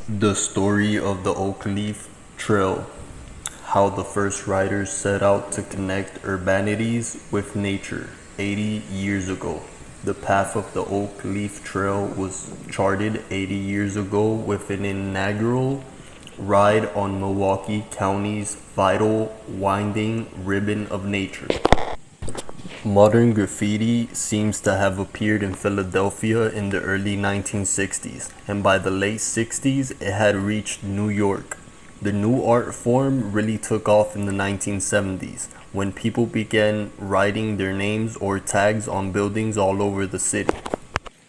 The story of the Oak Leaf Trail, how the first riders set out to connect urbanities with nature 80 years ago. The path of the Oak Leaf Trail was charted 80 years ago with an inaugural ride on Milwaukee County's vital winding ribbon of nature. Modern graffiti seems to have appeared in Philadelphia in the early 1960s, and by the late 60s it had reached New York. The new art form really took off in the 1970s, when people began writing their names or tags on buildings all over the city.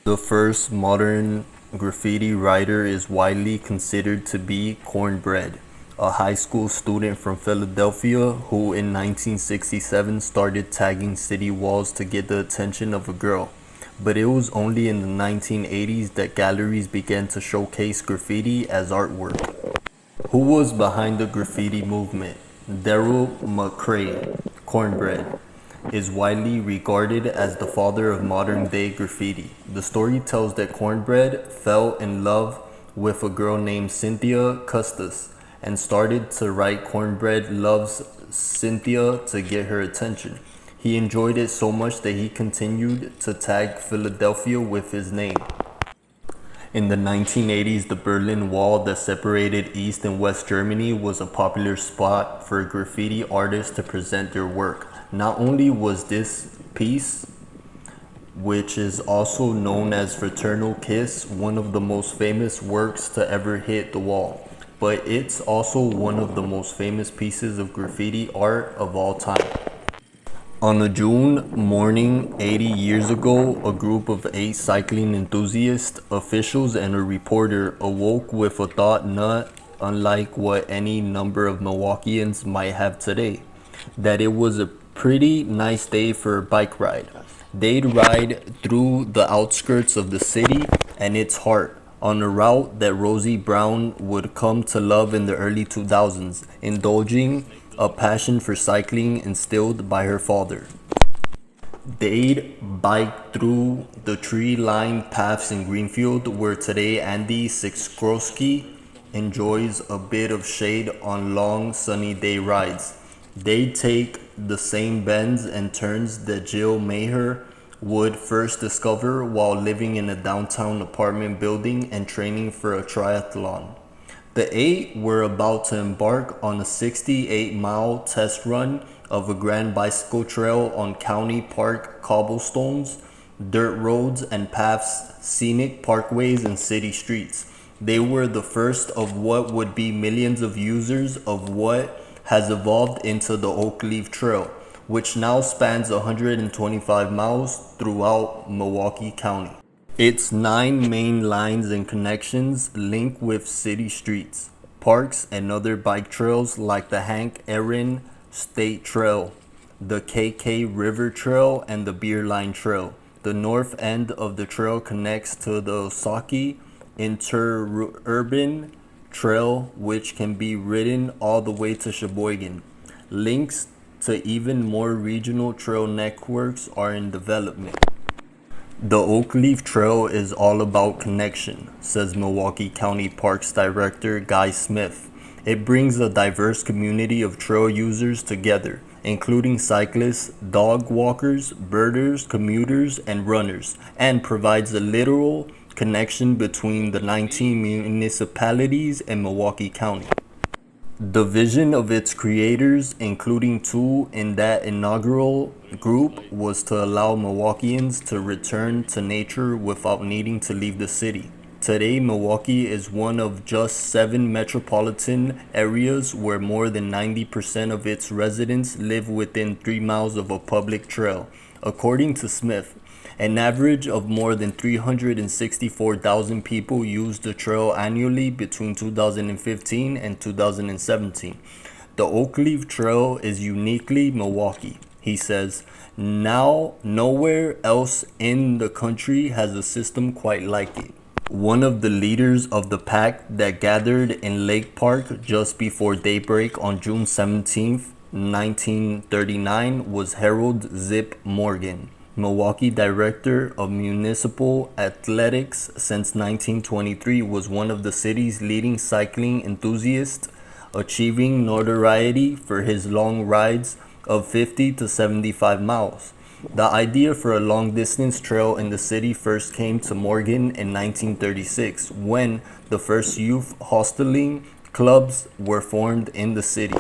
The first modern graffiti writer is widely considered to be Cornbread, a high school student from Philadelphia who in 1967 started tagging city walls to get the attention of a girl. But it was only in the 1980s that galleries began to showcase graffiti as artwork. Who was behind the graffiti movement? Daryl McCray, Cornbread, is widely regarded as the father of modern-day graffiti. The story tells that Cornbread fell in love with a girl named Cynthia Custis and started to write "Cornbread Loves Cynthia" to get her attention. He enjoyed it so much that he continued to tag Philadelphia with his name. In the 1980s, the Berlin Wall that separated East and West Germany was a popular spot for graffiti artists to present their work. Not only was this piece, which is also known as Fraternal Kiss, one of the most famous works to ever hit the wall, but it's also one of the most famous pieces of graffiti art of all time. On a June morning 80 years ago, a group of 8 cycling enthusiasts, officials, and a reporter awoke with a thought not unlike what any number of Milwaukeeans might have today, that it was a pretty nice day for a bike ride. They'd ride through the outskirts of the city and its heart, on a route that Rosie Brown would come to love in the early 2000s, indulging a passion for cycling instilled by her father. They'd bike through the tree-lined paths in Greenfield, where today Andy Sikorsky enjoys a bit of shade on long sunny day rides. They'd take the same bends and turns that Jill Maher would first discover while living in a downtown apartment building and training for a triathlon. The 8 were about to embark on a 68-mile test run of a grand bicycle trail on County Park cobblestones, dirt roads and paths, scenic parkways, and city streets. They were the first of what would be millions of users of what has evolved into the Oak Leaf Trail, which now spans 125 miles throughout Milwaukee County. Its 9 main lines and connections link with city streets, parks, and other bike trails like the Hank Aaron State Trail, the KK River Trail, and the Beer Line Trail. The north end of the trail connects to the Osaki Interurban Trail, which can be ridden all the way to Sheboygan. Links to even more regional trail networks are in development. The Oak Leaf Trail is all about connection, says Milwaukee County Parks Director Guy Smith. It brings a diverse community of trail users together, including cyclists, dog walkers, birders, commuters, and runners, and provides a literal connection between the 19 municipalities and Milwaukee County. The vision of its creators, including 2 in that inaugural group, was to allow Milwaukeeans to return to nature without needing to leave the city. Today, Milwaukee is one of just 7 metropolitan areas where more than 90% of its residents live within 3 miles of a public trail. According to Smith, an average of more than 364,000 people used the trail annually between 2015 and 2017. The Oak Leaf Trail is uniquely Milwaukee, he says. Now, nowhere else in the country has a system quite like it. One of the leaders of the pack that gathered in Lake Park just before daybreak on June 17, 1939, was Harold Zip Morgan. Milwaukee Director of Municipal Athletics since 1923, was one of the city's leading cycling enthusiasts, achieving notoriety for his long rides of 50 to 75 miles. The idea for a long-distance trail in the city first came to Morgan in 1936, when the first youth hosteling clubs were formed in the city.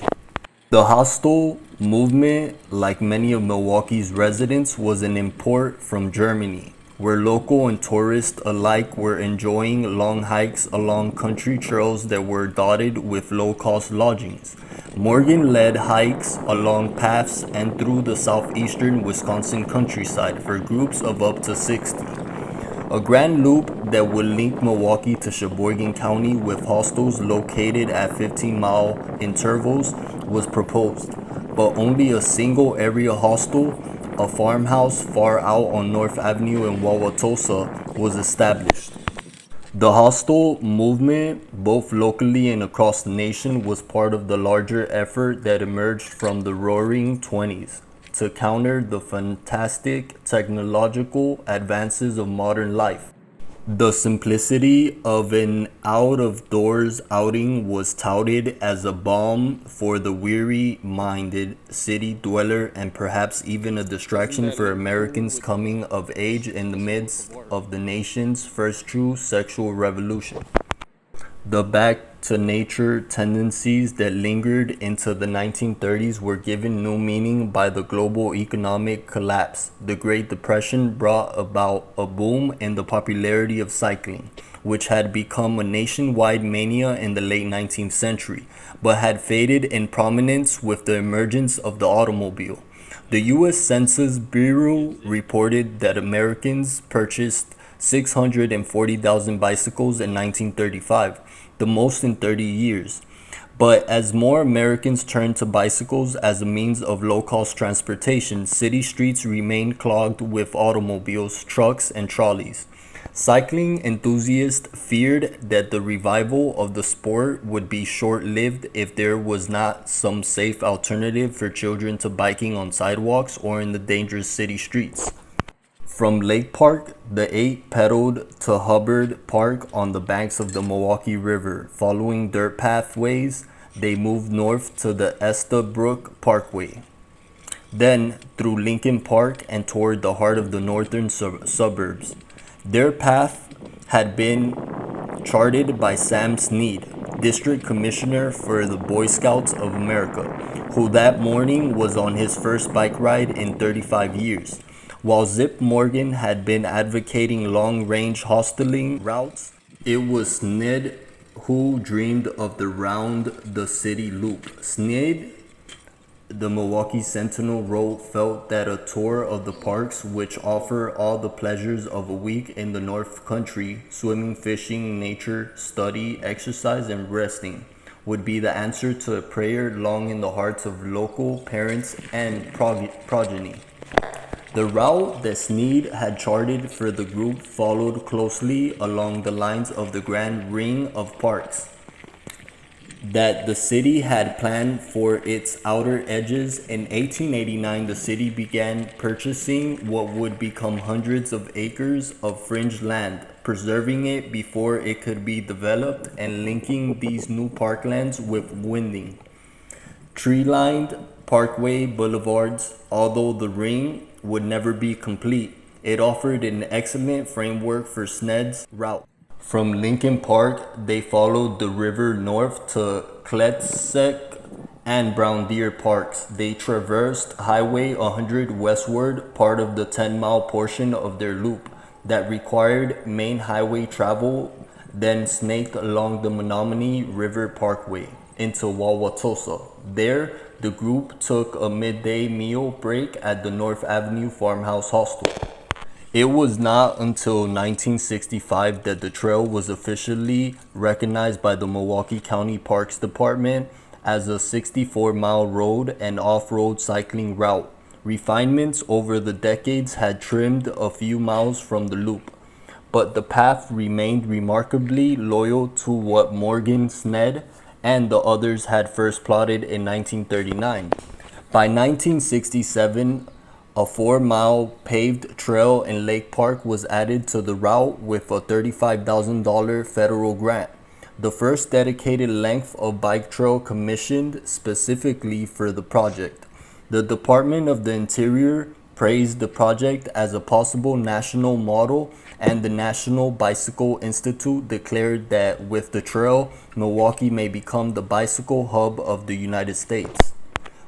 The hostel movement, like many of Milwaukee's residents, was an import from Germany, where local and tourists alike were enjoying long hikes along country trails that were dotted with low-cost lodgings. Morgan led hikes along paths and through the southeastern Wisconsin countryside for groups of up to 60. A grand loop that would link Milwaukee to Sheboygan County with hostels located at 15-mile intervals was proposed, but only a single area hostel, a farmhouse far out on North Avenue in Wauwatosa, was established. The hostel movement, both locally and across the nation, was part of the larger effort that emerged from the Roaring '20s to counter the fantastic technological advances of modern life. The simplicity of an out-of-doors outing was touted as a balm for the weary-minded city dweller, and perhaps even a distraction for Americans coming of age in the midst of the nation's first true sexual revolution. The back-to-nature tendencies that lingered into the 1930s were given new meaning by the global economic collapse. The Great Depression brought about a boom in the popularity of cycling, which had become a nationwide mania in the late 19th century, but had faded in prominence with the emergence of the automobile. The U.S. Census Bureau reported that Americans purchased 640,000 bicycles in 1935, the most in 30 years. But as more Americans turned to bicycles as a means of low-cost transportation, city streets remained clogged with automobiles, trucks, and trolleys. Cycling enthusiasts feared that the revival of the sport would be short-lived if there was not some safe alternative for children to biking on sidewalks or in the dangerous city streets. From Lake Park, the eight pedaled to Hubbard Park on the banks of the Milwaukee River. Following dirt pathways, they moved north to the Estabrook Parkway, then through Lincoln Park and toward the heart of the northern suburbs. Their path had been charted by Sam Snead, District Commissioner for the Boy Scouts of America, who that morning was on his first bike ride in 35 years. While Zip Morgan had been advocating long-range hosteling routes, it was Snead who dreamed of the Round the City Loop. Snead, the Milwaukee Sentinel, felt that a tour of the parks, which offer all the pleasures of a week in the North Country, swimming, fishing, nature, study, exercise, and resting, would be the answer to a prayer long in the hearts of local parents and progeny. The route that Snead had charted for the group followed closely along the lines of the grand ring of parks that the city had planned for its outer edges. In 1889, the city began purchasing what would become hundreds of acres of fringe land, preserving it before it could be developed, and linking these new parklands with winding, tree-lined parkway boulevards. Although the ring would never be complete, it offered an excellent framework for Snead's route. From Lincoln Park, they followed the river north to Kletsek and Brown Deer Parks. They traversed Highway 100 westward, part of the 10-mile portion of their loop that required main highway travel, then snaked along the Menominee River Parkway into Wauwatosa. There, the group took a midday meal break at the North Avenue Farmhouse Hostel. It was not until 1965 that the trail was officially recognized by the Milwaukee County Parks Department as a 64-mile road and off-road cycling route. Refinements over the decades had trimmed a few miles from the loop, but the path remained remarkably loyal to what Morgan, Snead, and the others had first plotted in 1939. By 1967, A 4-mile paved trail in Lake Park was added to the route with a $35,000 federal grant, the first dedicated length of bike trail commissioned specifically for the project. The Department of the Interior praised the project as a possible national model, and the National Bicycle Institute declared that with the trail, Milwaukee may become the bicycle hub of the United States.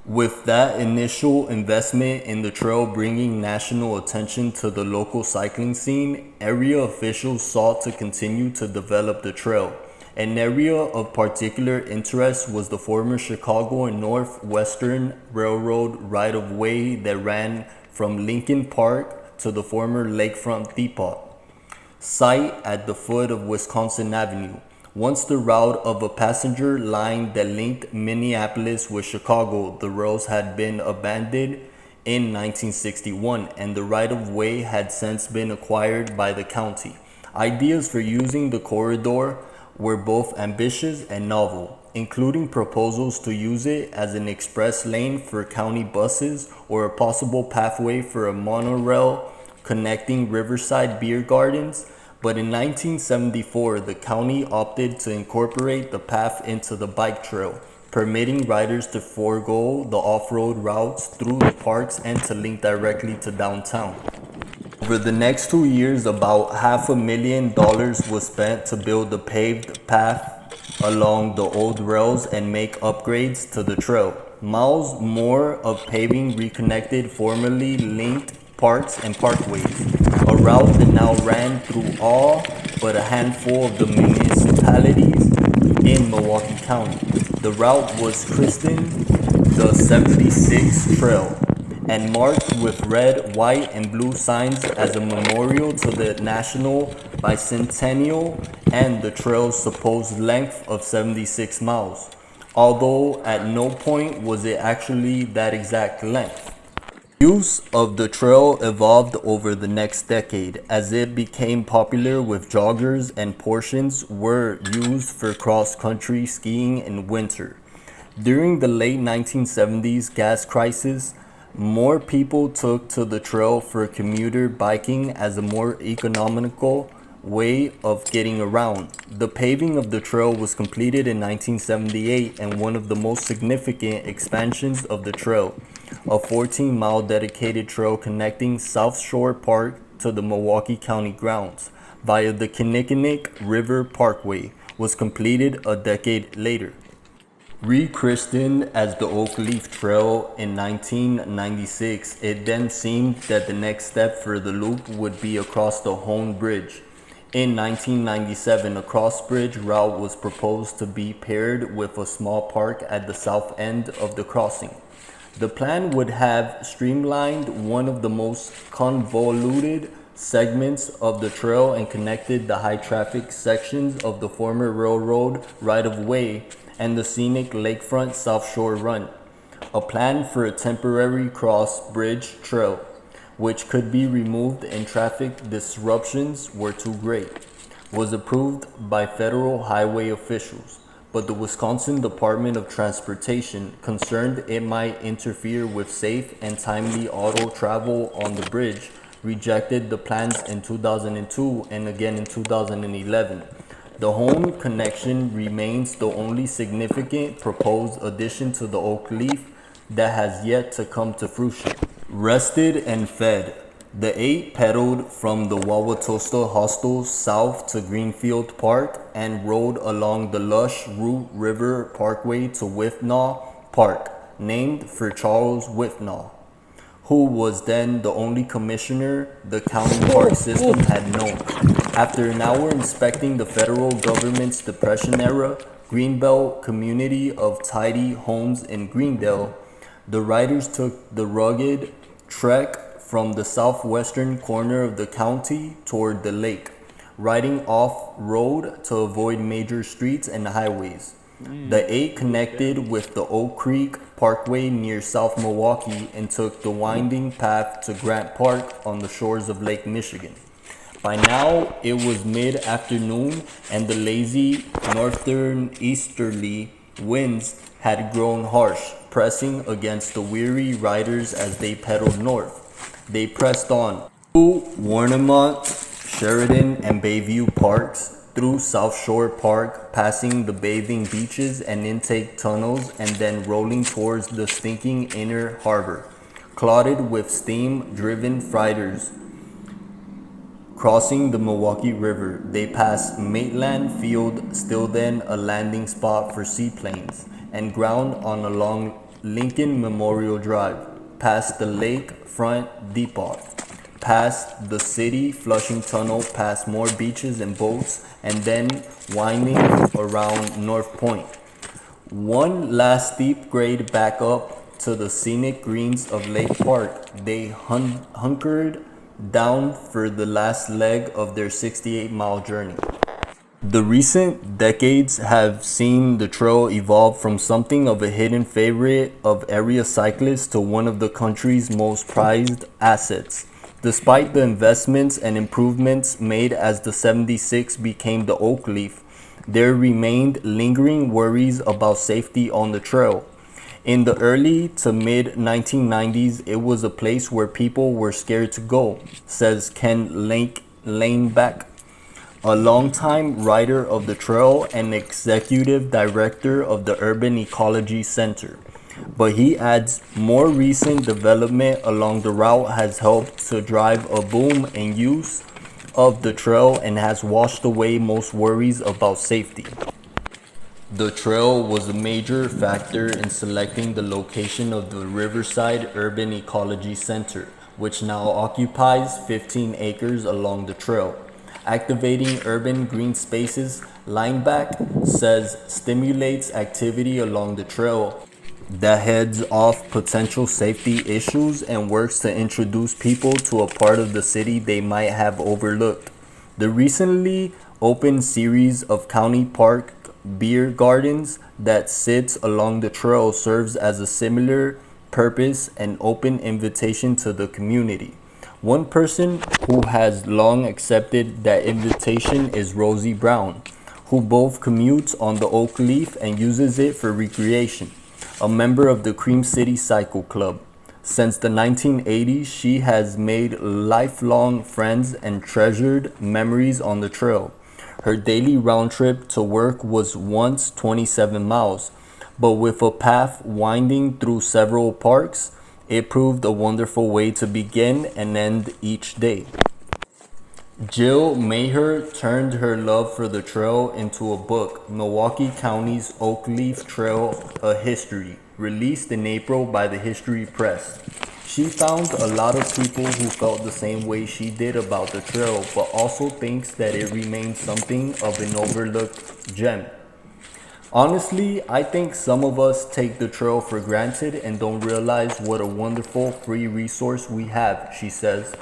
With that initial investment in the trail bringing national attention to the local cycling scene, area officials sought to continue to develop the trail. An area of particular interest was the former Chicago and Northwestern Railroad right-of-way that ran from Lincoln Park to the former Lakefront Depot site at the foot of Wisconsin Avenue. Once the route of a passenger line that linked Minneapolis with Chicago, the rails had been abandoned in 1961, and the right-of-way had since been acquired by the county. Ideas for using the corridor were both ambitious and novel, including proposals to use it as an express lane for county buses or a possible pathway for a monorail connecting Riverside Beer Gardens. But in 1974, the county opted to incorporate the path into the bike trail, permitting riders to forego the off-road routes through the parks and to link directly to downtown. Over the next 2 years, about $500,000 was spent to build the paved path along the old rails and make upgrades to the trail. Miles more of paving reconnected formerly linked parks and parkways, a route that now ran through all but a handful of the municipalities in Milwaukee County. The route was christened the 76 Trail and marked with red, white, and blue signs as a memorial to the National Bicentennial and the trail's supposed length of 76 miles, although at no point was it actually that exact length. Use of the trail evolved over the next decade as it became popular with joggers, and portions were used for cross-country skiing in winter. During the late 1970s gas crisis, more people took to the trail for commuter biking as a more economical way of getting around. The paving of the trail was completed in 1978, and one of the most significant expansions of the trail, a 14-mile dedicated trail connecting South Shore Park to the Milwaukee County grounds via the Kinnickinnick River Parkway, was completed a decade later. Rechristened as the Oak Leaf Trail in 1996, it then seemed that the next step for the loop would be across the Hone Bridge. In 1997, a cross-bridge route was proposed to be paired with a small park at the south end of the crossing. The plan would have streamlined one of the most convoluted segments of the trail and connected the high-traffic sections of the former railroad right-of-way and the scenic lakefront South Shore Run. A plan for a temporary cross-bridge trail, which could be removed and traffic disruptions were too great, was approved by federal highway officials, but the Wisconsin Department of Transportation, concerned it might interfere with safe and timely auto travel on the bridge, rejected the plans in 2002 and again in 2011. The Hone connection remains the only significant proposed addition to the Oak Leaf that has yet to come to fruition. Rested and fed, the 8 pedaled from the Wauwatosa Hostel south to Greenfield Park and rode along the lush Root River Parkway to Withnaw Park, named for Charles Withnaw, who was then the only commissioner the county park system had known. After an hour inspecting the federal government's Depression-era Greenbelt community of tidy homes in Greendale, the riders took the rugged trek from the southwestern corner of the county toward the lake, riding off-road to avoid major streets and highways. The 8 connected with the Oak Creek Parkway near South Milwaukee and took the winding path to Grant Park on the shores of Lake Michigan. By now, it was mid-afternoon and the lazy northern easterly winds had grown harsh, pressing against the weary riders as they pedaled north. They pressed on through Warnemont, Sheridan, and Bayview parks, through South Shore Park, passing the bathing beaches and intake tunnels, and then rolling towards the stinking inner harbor, clotted with steam-driven freighters. Crossing the Milwaukee River, they passed Maitland Field, still then a landing spot for seaplanes, and ground on along Lincoln Memorial Drive, past the lakefront depot, past the city Flushing Tunnel, past more beaches and boats, and then winding around North Point. One last steep grade back up to the scenic greens of Lake Park. They hunkered down for the last leg of their 68-mile journey. The recent decades have seen the trail evolve from something of a hidden favorite of area cyclists to one of the country's most prized assets. Despite the investments and improvements made as the 76 became the Oak Leaf, there remained lingering worries about safety on the trail. In the early to mid 1990s, it was a place where people were scared to go, says Ken Laneback, a longtime rider of the trail and executive director of the Urban Ecology Center. But he adds, more recent development along the route has helped to drive a boom in use of the trail and has washed away most worries about safety. The trail was a major factor in selecting the location of the Riverside Urban Ecology Center, which now occupies 15 acres along the trail. Activating urban green spaces, Lineback says, stimulates activity along the trail that heads off potential safety issues and works to introduce people to a part of the city they might have overlooked. The recently opened series of county park beer gardens that sits along the trail serves as a similar purpose and open invitation to the community. One person who has long accepted that invitation is Rosie Brown, who both commutes on the Oak Leaf and uses it for recreation, a member of the Cream City Cycle Club. Since the 1980s, she has made lifelong friends and treasured memories on the trail. Her daily round trip to work was once 27 miles, but with a path winding through several parks, it proved a wonderful way to begin and end each day. Jill Maher turned her love for the trail into a book, Milwaukee County's Oak Leaf Trail, A History, released in April by the History Press. She found a lot of people who felt the same way she did about the trail, but also thinks that it remains something of an overlooked gem. Honestly, I think some of us take the trail for granted and don't realize what a wonderful free resource we have, she says.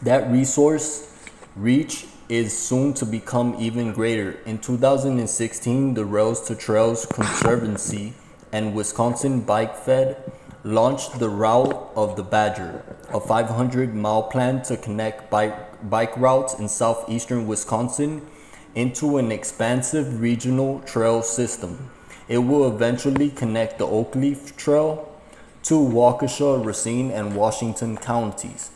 That resource reach is soon to become even greater. In 2016, the Rails to Trails Conservancy and Wisconsin Bike Fed launched the Route of the Badger, a 500-mile plan to connect bike routes in southeastern Wisconsin into an expansive regional trail system. It will eventually connect the Oak Leaf Trail to Waukesha, Racine, and Washington counties.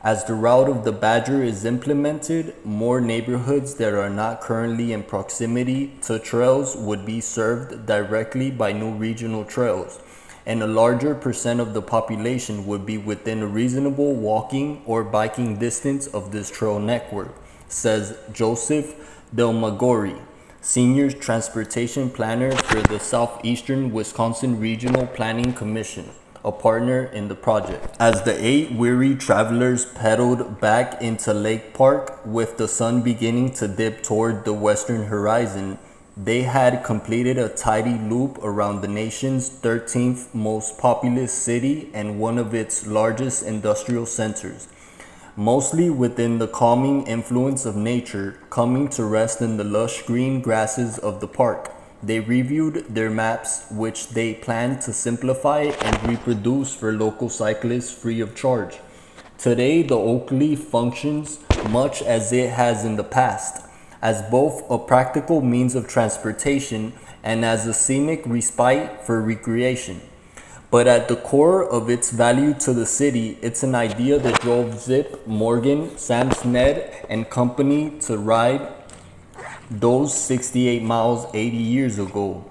As the Route of the Badger is implemented, more neighborhoods that are not currently in proximity to trails would be served directly by new regional trails, and a larger percent of the population would be within a reasonable walking or biking distance of this trail network, says Joseph Delmagori, Senior Transportation Planner for the Southeastern Wisconsin Regional Planning Commission, a partner in the project. As the 8 weary travelers pedaled back into Lake Park with the sun beginning to dip toward the western horizon, they had completed a tidy loop around the nation's 13th most populous city and one of its largest industrial centers, mostly within the calming influence of nature, coming to rest in the lush green grasses of the park. They reviewed their maps, which they plan to simplify and reproduce for local cyclists free of charge. Today, the Oak Leaf functions much as it has in the past, as both a practical means of transportation and as a scenic respite for recreation. But at the core of its value to the city, it's an idea that drove Zip, Morgan, Sam Sned, and company to ride those 68 miles 80 years ago.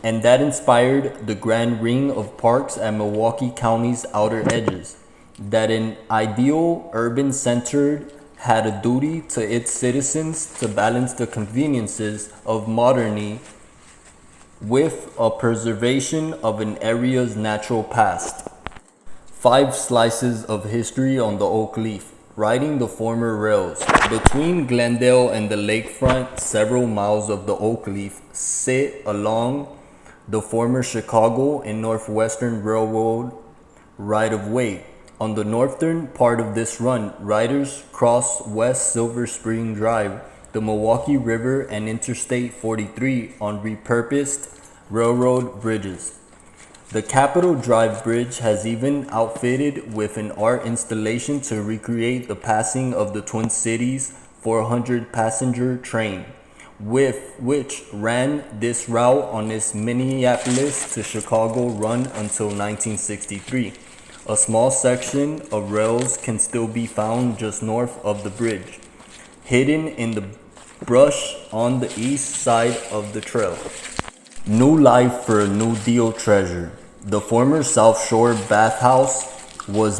And that inspired the grand ring of parks at Milwaukee County's outer edges. That an ideal urban center had a duty to its citizens to balance the conveniences of modernity with a preservation of an area's natural past. 5 slices of history on the oak leaf, riding the former rails. Between Glendale and the lakefront, several miles of the oak leaf sit along the former Chicago and Northwestern Railroad right-of-way. On the northern part of this run, riders cross West Silver Spring Drive, the Milwaukee River, and Interstate 43 on repurposed railroad bridges. The Capitol Drive Bridge has even outfitted with an art installation to recreate the passing of the Twin Cities 400-passenger train, with which ran this route on its Minneapolis to Chicago run until 1963. A small section of rails can still be found just north of the bridge, hidden in the brush on the east side of the trail. New life for a New Deal treasure. The former South Shore bathhouse was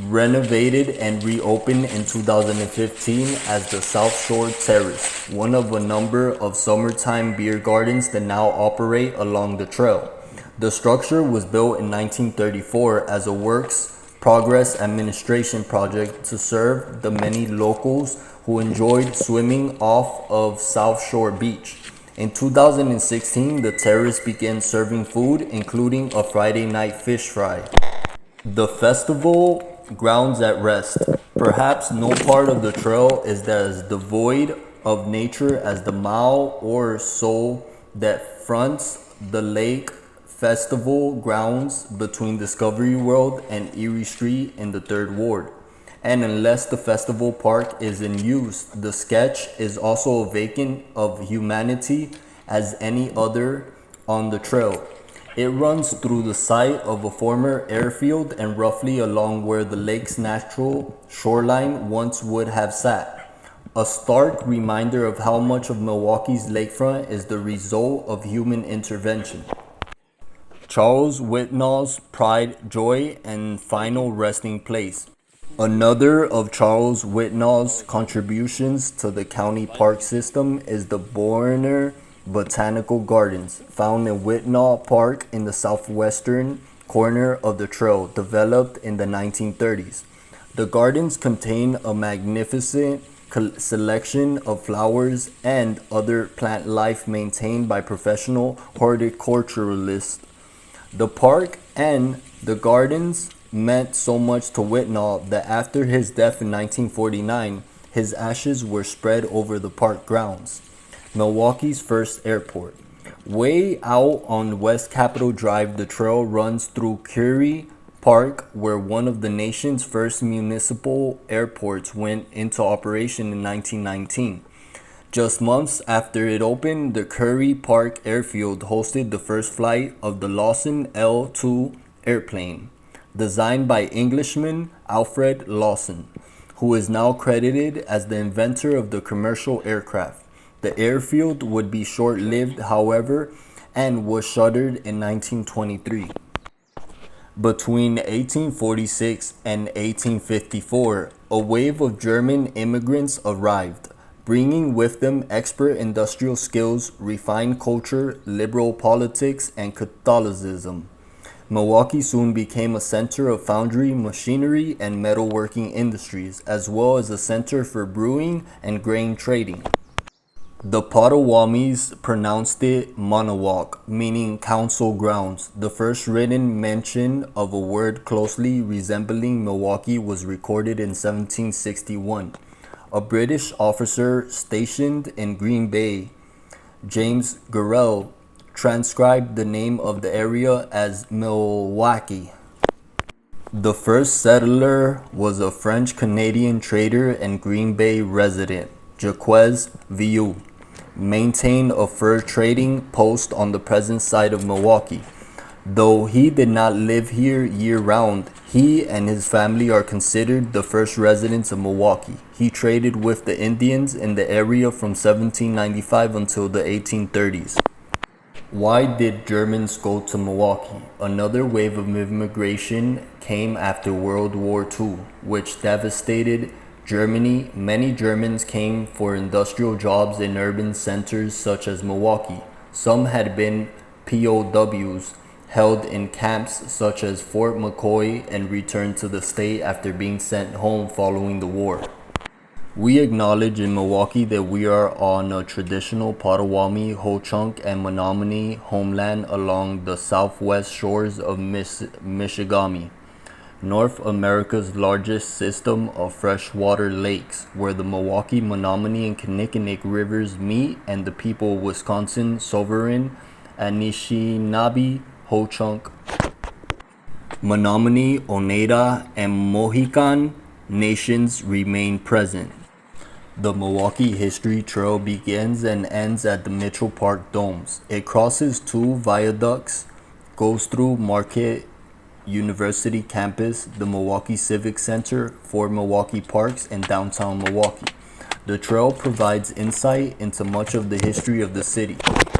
renovated and reopened in 2015 as the South Shore Terrace, one of a number of summertime beer gardens that now operate along the trail. The structure was built in 1934 as a works progress administration project to serve the many locals who enjoyed swimming off of South Shore Beach. In 2016, the terrace began serving food, including a Friday night fish fry. The festival grounds at rest. Perhaps no part of the trail is as devoid of nature as the mile or so that fronts the lake festival grounds between Discovery World and Erie Street in the 3rd Ward. And unless the festival park is in use, the sketch is also vacant of humanity as any other on the trail. It runs through the site of a former airfield and roughly along where the lake's natural shoreline once would have sat. A stark reminder of how much of Milwaukee's lakefront is the result of human intervention. Charles Whitnall's pride, joy, and final resting place. Another of Charles Whitnall's contributions to the county park system is the Borner Botanical Gardens, found in Whitnall Park in the southwestern corner of the trail, developed in the 1930s. The gardens contain a magnificent selection of flowers and other plant life maintained by professional horticulturalists. The park and the gardens meant so much to Whitnall that after his death in 1949, his ashes were spread over the park grounds. Milwaukee's first airport. Way out on West Capitol Drive, the trail runs through Curie Park, where one of the nation's first municipal airports went into operation in 1919. Just months after it opened, the Curie Park Airfield hosted the first flight of the Lawson L-2 airplane, designed by Englishman Alfred Lawson, who is now credited as the inventor of the commercial aircraft. The airfield would be short-lived, however, and was shuttered in 1923. Between 1846 and 1854, a wave of German immigrants arrived, bringing with them expert industrial skills, refined culture, liberal politics, and Catholicism. Milwaukee soon became a center of foundry, machinery, and metalworking industries, as well as a center for brewing and grain trading. The Potawatomis pronounced it Monowalk, meaning council grounds. The first written mention of a word closely resembling Milwaukee was recorded in 1761. A British officer stationed in Green Bay, James Garrell, transcribed the name of the area as Milwaukee. The first settler was a French-Canadian trader and Green Bay resident, Jacques Vieux, maintained a fur trading post on the present site of Milwaukee. Though he did not live here year-round, he and his family are considered the first residents of Milwaukee. He traded with the Indians in the area from 1795 until the 1830s. Why did Germans go to Milwaukee? Another wave of immigration came after World War II, which devastated Germany. Many Germans came for industrial jobs in urban centers such as Milwaukee. Some had been POWs held in camps such as Fort McCoy and returned to the state after being sent home following the war. We acknowledge in Milwaukee that we are on a traditional Potawatomi, Ho-Chunk, and Menominee homeland along the southwest shores of Michigamme, North America's largest system of freshwater lakes, where the Milwaukee, Menominee, and Kinnickinnick rivers meet, and the people of Wisconsin, Sovereign, Anishinaabe, Ho-Chunk, Menominee, Oneida, and Mohican nations remain present. The Milwaukee History Trail begins and ends at the Mitchell Park Domes. It crosses two viaducts, goes through Marquette University campus, the Milwaukee Civic Center, 4 Milwaukee parks, and downtown Milwaukee. The trail provides insight into much of the history of the city.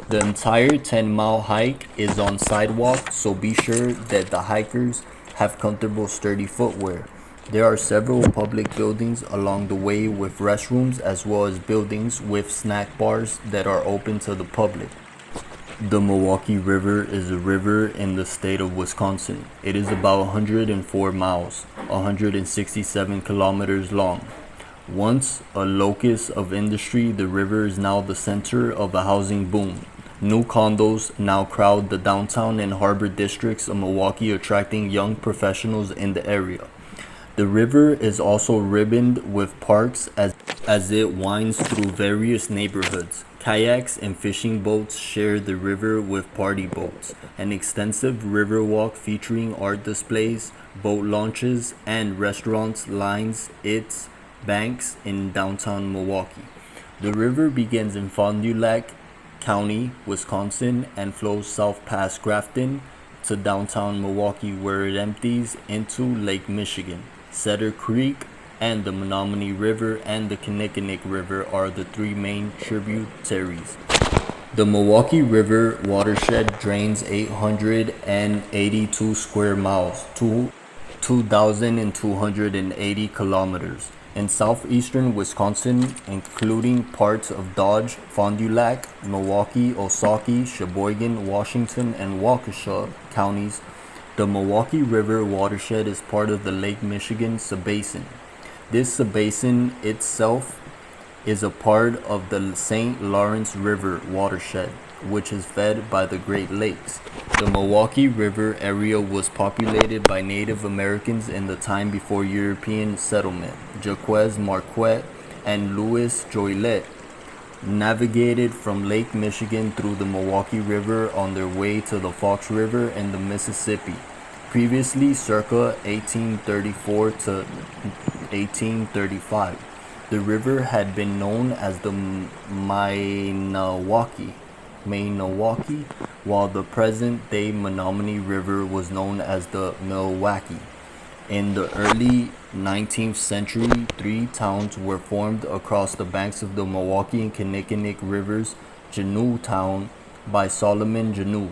The entire 10-mile hike is on sidewalk, so be sure that the hikers have comfortable, sturdy footwear. There are several public buildings along the way with restrooms, as well as buildings with snack bars that are open to the public. The Milwaukee River is a river in the state of Wisconsin. It is about 104 miles, 167 kilometers long. Once a locus of industry, the river is now the center of a housing boom. New condos now crowd the downtown and harbor districts of Milwaukee, attracting young professionals in the area. The river is also ribboned with parks as it winds through various neighborhoods. Kayaks and fishing boats share the river with party boats. An extensive river walk featuring art displays, boat launches, and restaurants lines its banks in downtown Milwaukee. The river begins in Fond du Lac County, Wisconsin, and flows south past Grafton to downtown Milwaukee, where it empties into Lake Michigan. Cedar Creek and the Menominee River and the Kinnickinnick River are the three main tributaries. The Milwaukee River watershed drains 882 square miles, 2,280 kilometers, in southeastern Wisconsin, including parts of Dodge, Fond du Lac, Milwaukee, Osaukee, Sheboygan, Washington, and Waukesha counties. The Milwaukee River watershed is part of the Lake Michigan subbasin. This subbasin itself is a part of the St. Lawrence River watershed, which is fed by the Great Lakes. The Milwaukee River area was populated by Native Americans in the time before European settlement. Jaquez Marquette and Louis Joliet navigated from Lake Michigan through the Milwaukee River on their way to the Fox River and the Mississippi. Previously, circa 1834 to 1835, the river had been known as the Mainawaki, while the present-day Menominee River was known as the Milwaukee. In the early 19th century, 3 towns were formed across the banks of the Milwaukee and Kinnickinnick rivers: Janewtown by Solomon Janew,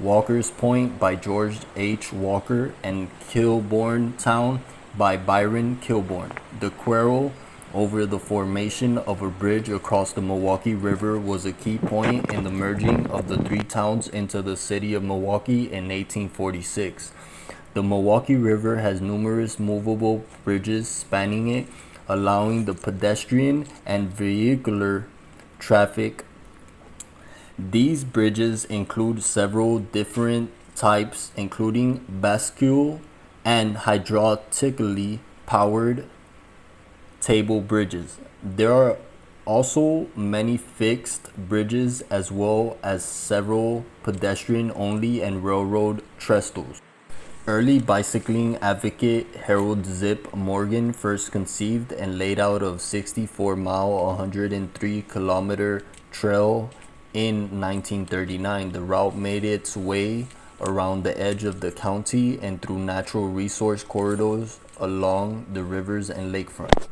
Walker's Point by George H. Walker, and Kilbourne Town by Byron Kilbourne. The quarrel over the formation of a bridge across the Milwaukee River was a key point in the merging of the 3 towns into the city of Milwaukee in 1846. The Milwaukee River has numerous movable bridges spanning it, allowing the pedestrian and vehicular traffic. These bridges include several different types, including bascule and hydraulically powered table bridges. There are also many fixed bridges, as well as several pedestrian-only and railroad trestles. Early bicycling advocate Harold Zip Morgan first conceived and laid out a 64-mile, 103-kilometer trail in 1939. The route made its way around the edge of the county and through natural resource corridors along the rivers and lakefront.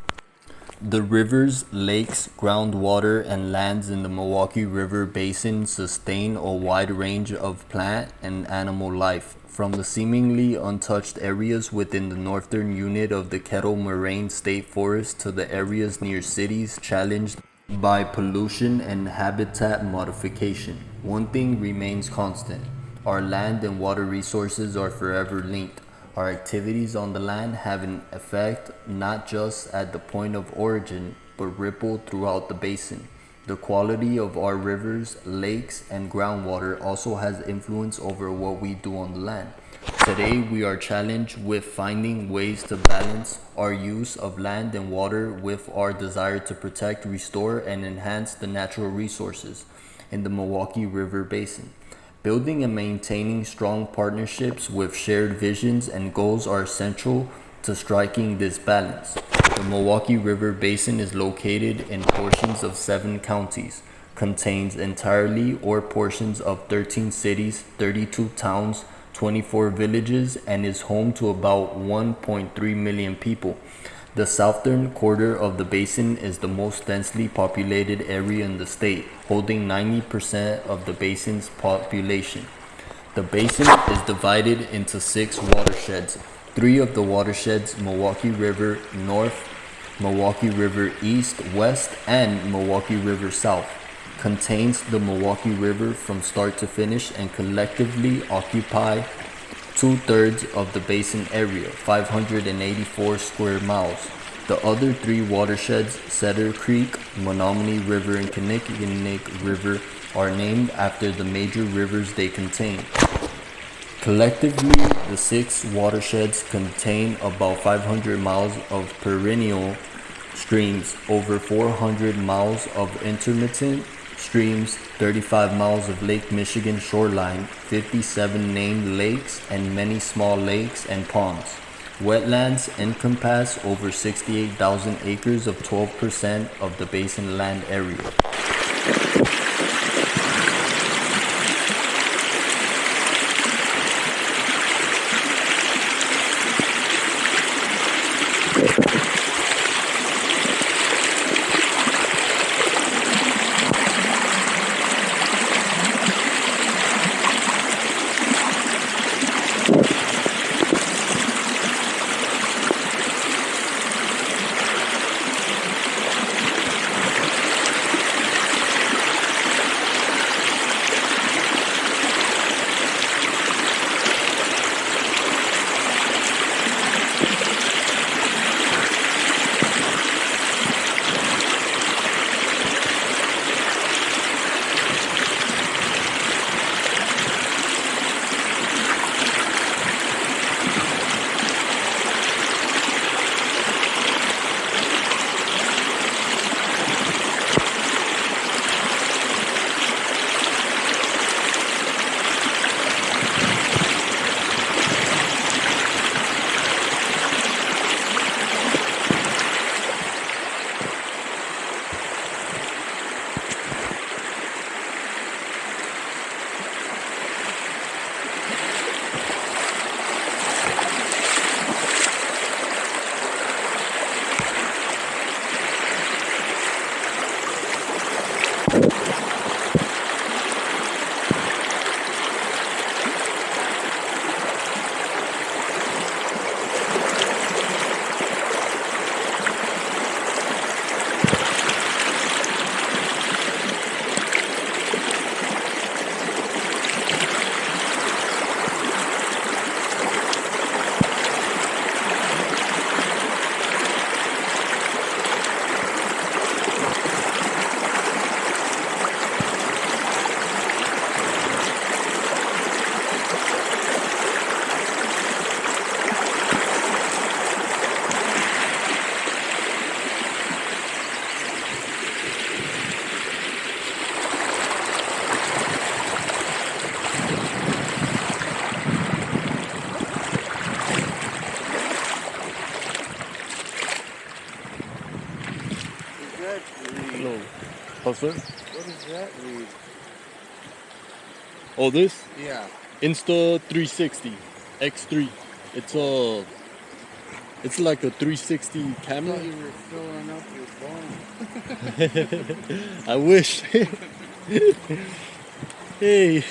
The rivers, lakes, groundwater, and lands in the Milwaukee River Basin sustain a wide range of plant and animal life, from the seemingly untouched areas within the northern unit of the Kettle Moraine State Forest to the areas near cities challenged by pollution and habitat modification. One thing remains constant: our land and water resources are forever linked. Our activities on the land have an effect not just at the point of origin, but ripple throughout the basin. The quality of our rivers, lakes, and groundwater also has influence over what we do on the land. Today, we are challenged with finding ways to balance our use of land and water with our desire to protect, restore, and enhance the natural resources in the Milwaukee River Basin. Building and maintaining strong partnerships with shared visions and goals are essential to striking this balance. The Milwaukee River Basin is located in portions of 7 counties, contains entirely or portions of 13 cities, 32 towns, 24 villages, and is home to about 1.3 million people. The southern quarter of the basin is the most densely populated area in the state, holding 90% of the basin's population. The basin is divided into 6 watersheds. 3 of the watersheds, Milwaukee River North, Milwaukee River East, West, and Milwaukee River South, contains the Milwaukee River from start to finish and collectively occupy 2/3 of the basin area, 584 square miles. The other 3 watersheds, Cedar Creek, Menominee River, and Kinnickinnick River, are named after the major rivers they contain. Collectively, the 6 watersheds contain about 500 miles of perennial streams, over 400 miles of intermittent streams, 35 miles of Lake Michigan shoreline, 57 named lakes, and many small lakes and ponds. Wetlands encompass over 68,000 acres of 12% of the basin land area. Hello. Closer? What does that read? Oh, this? Yeah. Insta 360 X3. It's like a 360 I camera. thought you were filling up your bone. I wish. Hey.